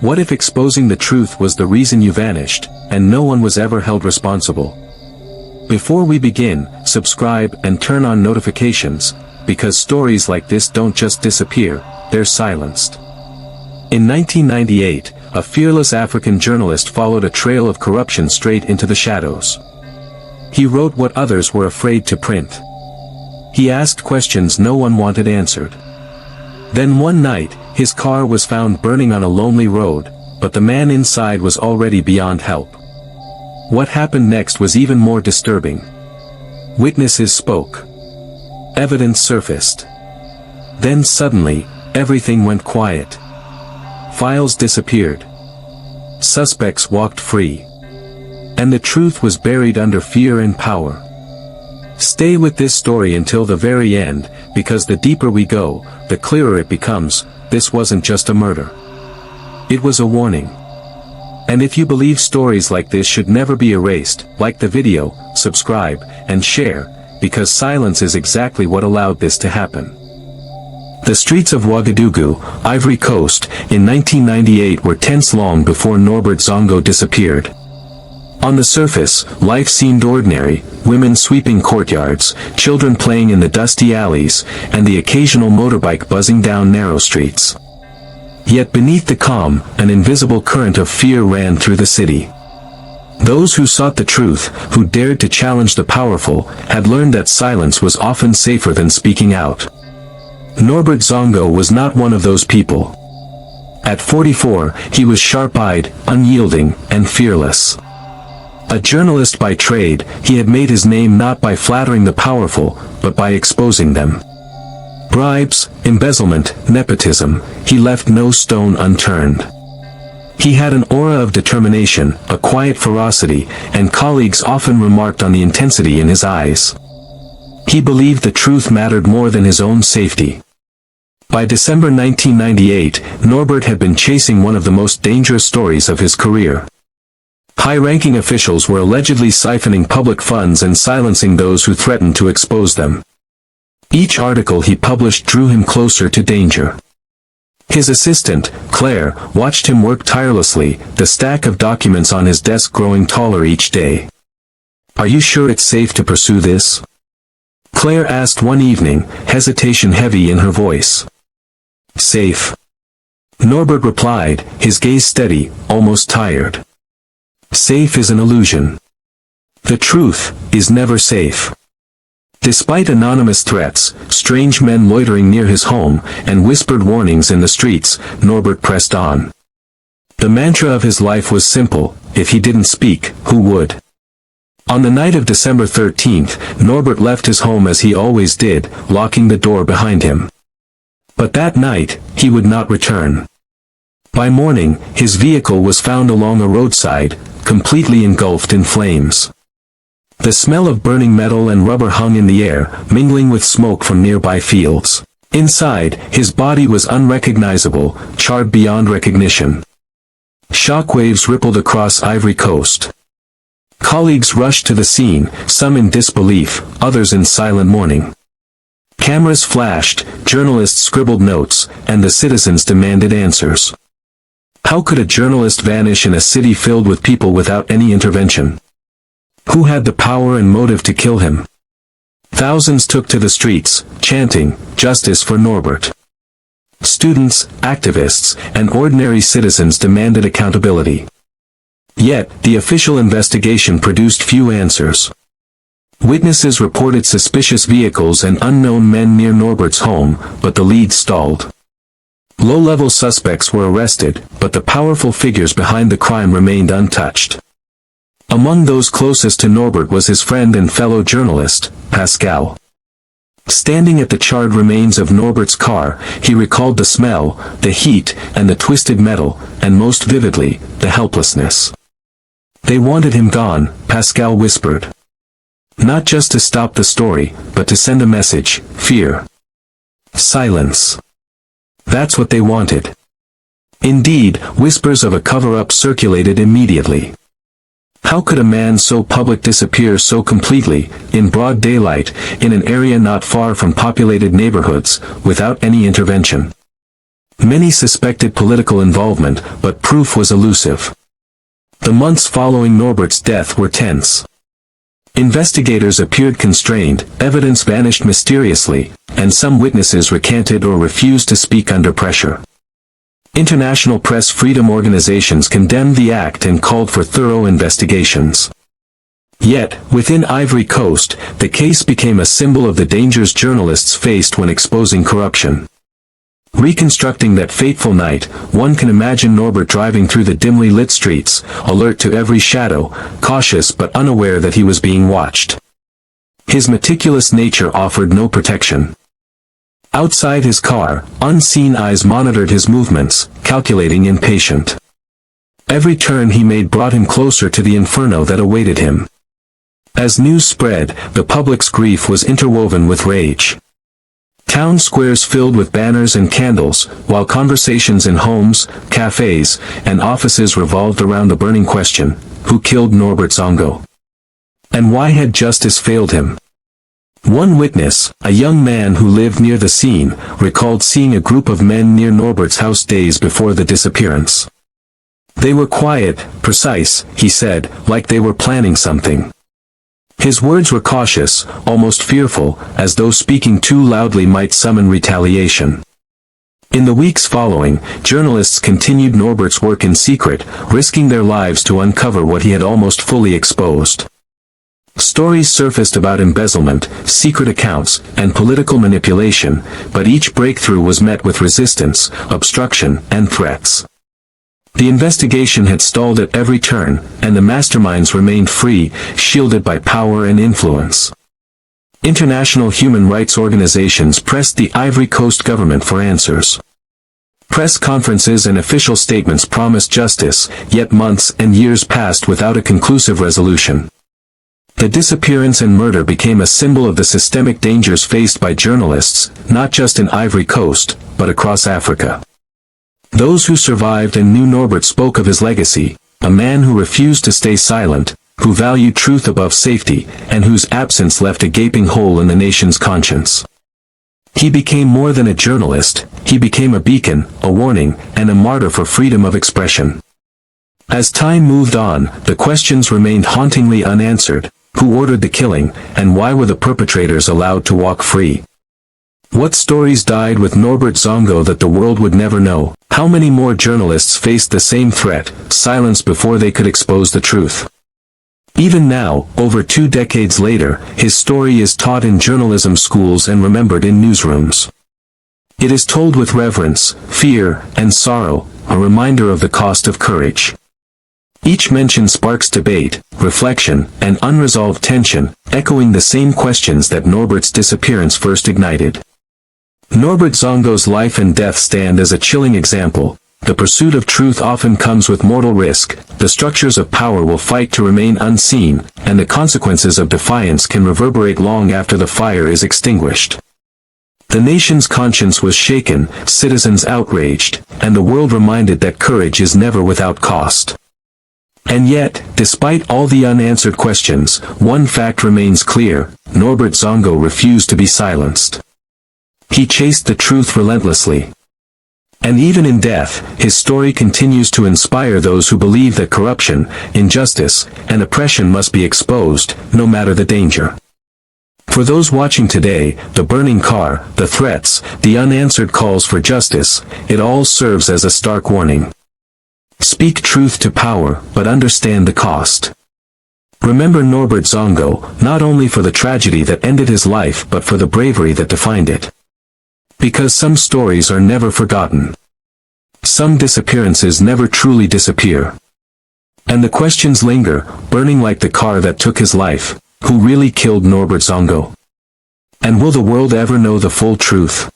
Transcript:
What if exposing the truth was the reason you vanished, and no one was ever held responsible? Before we begin, subscribe and turn on notifications, because stories like this don't just disappear, they're silenced. In 1998, a fearless African journalist followed a trail of corruption straight into the shadows. He wrote what others were afraid to print. He asked questions no one wanted answered. Then one night, his car was found burning on a lonely road, but the man inside was already beyond help. What happened next was even more disturbing. Witnesses spoke. Evidence surfaced. Then suddenly, everything went quiet. Files disappeared. Suspects walked free. And the truth was buried under fear and power. Stay with this story until the very end, because the deeper we go, the clearer it becomes. This wasn't just a murder. It was a warning. And if you believe stories like this should never be erased, like the video, subscribe, and share, because silence is exactly what allowed this to happen. The streets of Ouagadougou, Ivory Coast, in 1998 were tense long before Norbert Zongo disappeared. On the surface, life seemed ordinary, women sweeping courtyards, children playing in the dusty alleys, and the occasional motorbike buzzing down narrow streets. Yet beneath the calm, an invisible current of fear ran through the city. Those who sought the truth, who dared to challenge the powerful, had learned that silence was often safer than speaking out. Norbert Zongo was not one of those people. At 44, he was sharp-eyed, unyielding, and fearless. A journalist by trade, he had made his name not by flattering the powerful, but by exposing them. Bribes, embezzlement, nepotism, he left no stone unturned. He had an aura of determination, a quiet ferocity, and colleagues often remarked on the intensity in his eyes. He believed the truth mattered more than his own safety. By December 1998, Norbert had been chasing one of the most dangerous stories of his career. High-ranking officials were allegedly siphoning public funds and silencing those who threatened to expose them. Each article he published drew him closer to danger. His assistant, Claire, watched him work tirelessly, the stack of documents on his desk growing taller each day. "Are you sure it's safe to pursue this?" Claire asked one evening, hesitation heavy in her voice. "Safe?" Norbert replied, his gaze steady, almost tired. "Safe is an illusion. The truth is never safe." Despite anonymous threats, strange men loitering near his home, and whispered warnings in the streets, Norbert pressed on. The mantra of his life was simple: if he didn't speak, who would? On the night of December 13th, Norbert left his home as he always did, locking the door behind him. But that night, he would not return. By morning, his vehicle was found along a roadside, completely engulfed in flames. The smell of burning metal and rubber hung in the air, mingling with smoke from nearby fields. Inside, his body was unrecognizable, charred beyond recognition. Shockwaves rippled across Ivory Coast. Colleagues rushed to the scene, some in disbelief, others in silent mourning. Cameras flashed, journalists scribbled notes, and the citizens demanded answers. How could a journalist vanish in a city filled with people without any intervention? Who had the power and motive to kill him? Thousands took to the streets, chanting, "Justice for Norbert." Students, activists, and ordinary citizens demanded accountability. Yet, the official investigation produced few answers. Witnesses reported suspicious vehicles and unknown men near Norbert's home, but the lead stalled. Low-level suspects were arrested, but the powerful figures behind the crime remained untouched. Among those closest to Norbert was his friend and fellow journalist, Pascal. Standing at the charred remains of Norbert's car, he recalled the smell, the heat, and the twisted metal, and most vividly, the helplessness. "They wanted him gone," Pascal whispered. "Not just to stop the story, but to send a message: fear. Silence. That's what they wanted." Indeed, whispers of a cover-up circulated immediately. How could a man so public disappear so completely, in broad daylight, in an area not far from populated neighborhoods, without any intervention? Many suspected political involvement, but proof was elusive. The months following Norbert's death were tense. Investigators appeared constrained, evidence vanished mysteriously, and some witnesses recanted or refused to speak under pressure. International press freedom organizations condemned the act and called for thorough investigations. Yet, within Ivory Coast, the case became a symbol of the dangers journalists faced when exposing corruption. Reconstructing that fateful night, one can imagine Norbert driving through the dimly lit streets, alert to every shadow, cautious but unaware that he was being watched. His meticulous nature offered no protection. Outside his car, unseen eyes monitored his movements, calculating and patient. Every turn he made brought him closer to the inferno that awaited him. As news spread, the public's grief was interwoven with rage. Town squares filled with banners and candles, while conversations in homes, cafes, and offices revolved around the burning question: who killed Norbert Zongo? And why had justice failed him? One witness, a young man who lived near the scene, recalled seeing a group of men near Norbert's house days before the disappearance. They were quiet, precise, he said, like they were planning something. His words were cautious, almost fearful, as though speaking too loudly might summon retaliation. In the weeks following, journalists continued Norbert's work in secret, risking their lives to uncover what he had almost fully exposed. Stories surfaced about embezzlement, secret accounts, and political manipulation, but each breakthrough was met with resistance, obstruction, and threats. The investigation had stalled at every turn, and the masterminds remained free, shielded by power and influence. International human rights organizations pressed the Ivory Coast government for answers. Press conferences and official statements promised justice, yet months and years passed without a conclusive resolution. The disappearance and murder became a symbol of the systemic dangers faced by journalists, not just in Ivory Coast, but across Africa. Those who survived and knew Norbert spoke of his legacy, a man who refused to stay silent, who valued truth above safety, and whose absence left a gaping hole in the nation's conscience. He became more than a journalist, he became a beacon, a warning, and a martyr for freedom of expression. As time moved on, the questions remained hauntingly unanswered: who ordered the killing, and why were the perpetrators allowed to walk free? What stories died with Norbert Zongo that the world would never know? How many more journalists faced the same threat, silenced before they could expose the truth? Even now, over 2 decades later, his story is taught in journalism schools and remembered in newsrooms. It is told with reverence, fear, and sorrow, a reminder of the cost of courage. Each mention sparks debate, reflection, and unresolved tension, echoing the same questions that Norbert's disappearance first ignited. Norbert Zongo's life and death stand as a chilling example. The pursuit of truth often comes with mortal risk, the structures of power will fight to remain unseen, and the consequences of defiance can reverberate long after the fire is extinguished. The nation's conscience was shaken, citizens outraged, and the world reminded that courage is never without cost. And yet, despite all the unanswered questions, one fact remains clear: Norbert Zongo refused to be silenced. He chased the truth relentlessly. And even in death, his story continues to inspire those who believe that corruption, injustice, and oppression must be exposed, no matter the danger. For those watching today, the burning car, the threats, the unanswered calls for justice, it all serves as a stark warning. Speak truth to power, but understand the cost. Remember Norbert Zongo, not only for the tragedy that ended his life but for the bravery that defined it. Because some stories are never forgotten. Some disappearances never truly disappear. And the questions linger, burning like the car that took his life: who really killed Norbert Zongo? And will the world ever know the full truth?